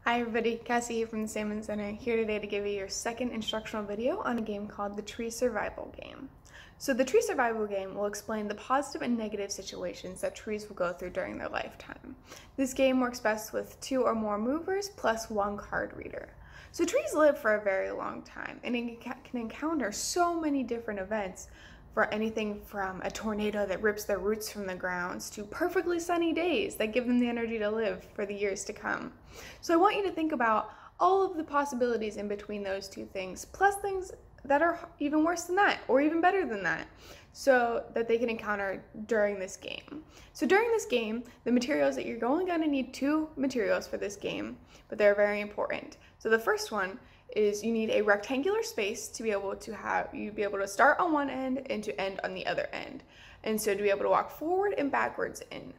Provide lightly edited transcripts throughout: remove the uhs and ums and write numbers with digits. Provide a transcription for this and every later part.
Hi everybody, Cassie here from the Salmon Center, here today to give you your second instructional video on a game called the Tree Survival Game. So the Tree Survival Game will explain the positive and negative situations that trees will go through during their lifetime. This game works best with 2 or more movers plus 1 card reader. So trees live for a very long time and can encounter so many different events, for anything from a tornado that rips their roots from the grounds to perfectly sunny days that give them the energy to live for the years to come. So I want you to think about all of the possibilities in between those two things, plus things that are even worse than that or even better than that, so that they can encounter during this game. So during this game, the materials that you're only going to need 2 materials for this game, but they're very important. So the first one is you need a rectangular space to be able to start on one end and to end on the other end. And so to be able to walk forward and backwards in.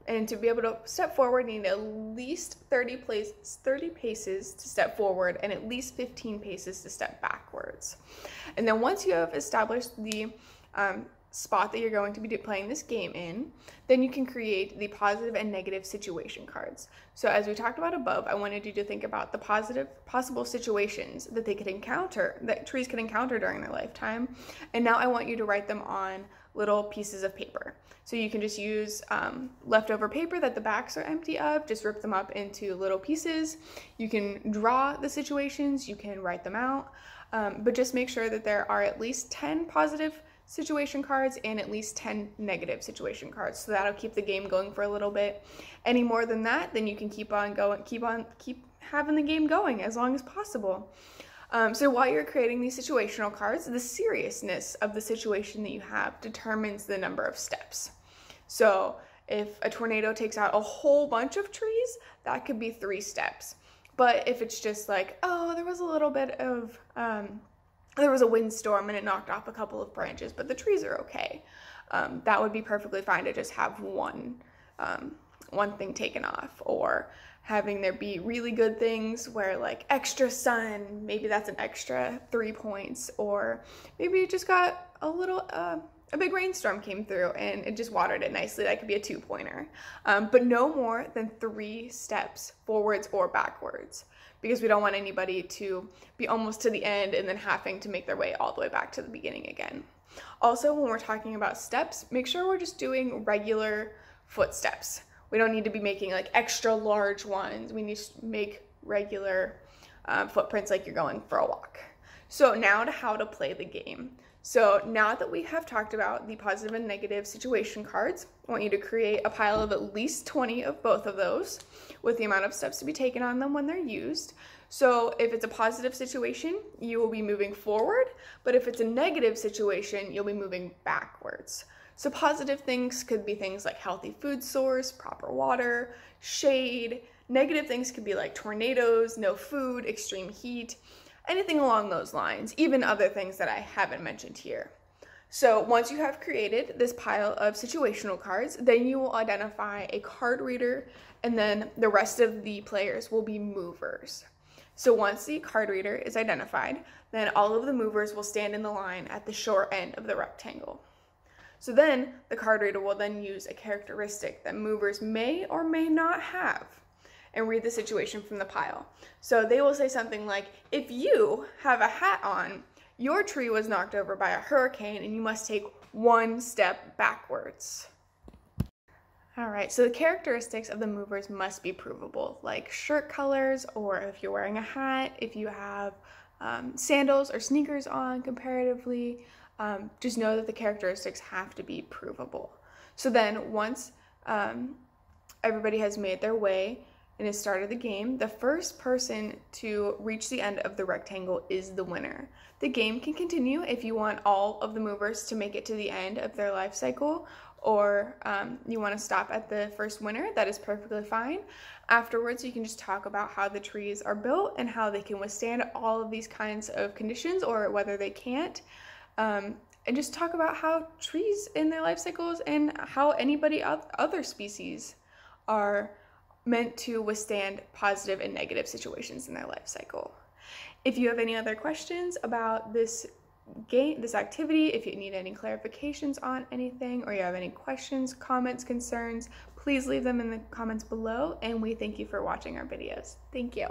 And to be able to step forward, you need at least 30 paces to step forward and at least 15 paces to step backwards. And then once you have established the spot that you're going to be playing this game in, then you can create the positive and negative situation cards. So as we talked about above, I wanted you to think about the possible situations that they could encounter, that trees could encounter during their lifetime. And now I want you to write them on little pieces of paper. So you can just use leftover paper that the backs are empty of, just rip them up into little pieces. You can draw the situations, you can write them out, but just make sure that there are at least 10 positive situation cards and at least 10 negative situation cards. So that'll keep the game going for a little bit. Any more than that, then you can keep having the game going as long as possible. So while you're creating these situational cards, the seriousness of the situation that you have determines the number of steps. So if a tornado takes out a whole bunch of trees, that could be 3 steps. But if it's just like, oh, there was a little bit of there was a windstorm and it knocked off a couple of branches, but the trees are okay, that would be perfectly fine to just have one thing taken off. Or having there be really good things where, like, extra sun, maybe that's an extra 3 points. Or maybe you just got a big rainstorm came through and it just watered it nicely. That could be a 2-pointer. But no more than 3 steps forwards or backwards, because we don't want anybody to be almost to the end and then having to make their way all the way back to the beginning again. Also, when we're talking about steps, make sure we're just doing regular footsteps. We don't need to be making like extra large ones. We need to make regular footprints like you're going for a walk. So now to how to play the game. So now that we have talked about the positive and negative situation cards, I want you to create a pile of at least 20 of both of those, with the amount of steps to be taken on them when they're used. So if it's a positive situation, you will be moving forward, but if it's a negative situation, you'll be moving backwards. So positive things could be things like healthy food source, proper water, shade. Negative things could be like tornadoes, no food, extreme heat, anything along those lines, even other things that I haven't mentioned here. So once you have created this pile of situational cards, then you will identify a card reader, and then the rest of the players will be movers. So once the card reader is identified, then all of the movers will stand in the line at the short end of the rectangle. So then the card reader will then use a characteristic that movers may or may not have and read the situation from the pile. So they will say something like, if you have a hat on, your tree was knocked over by a hurricane and you must take 1 step backwards. All right, so the characteristics of the movers must be provable, like shirt colors, or if you're wearing a hat, if you have sandals or sneakers on comparatively, just know that the characteristics have to be provable. So then once everybody has made their way and has started the game, the first person to reach the end of the rectangle is the winner. The game can continue if you want all of the movers to make it to the end of their life cycle, or you want to stop at the first winner. That is perfectly fine. Afterwards, you can just talk about how the trees are built and how they can withstand all of these kinds of conditions, or whether they can't. And just talk about how trees in their life cycles and how other species are meant to withstand positive and negative situations in their life cycle. If you have any other questions about this game, this activity, if you need any clarifications on anything, or you have any questions, comments, concerns, please please leave them in the comments below, and we thank you for watching our videos. Thank you.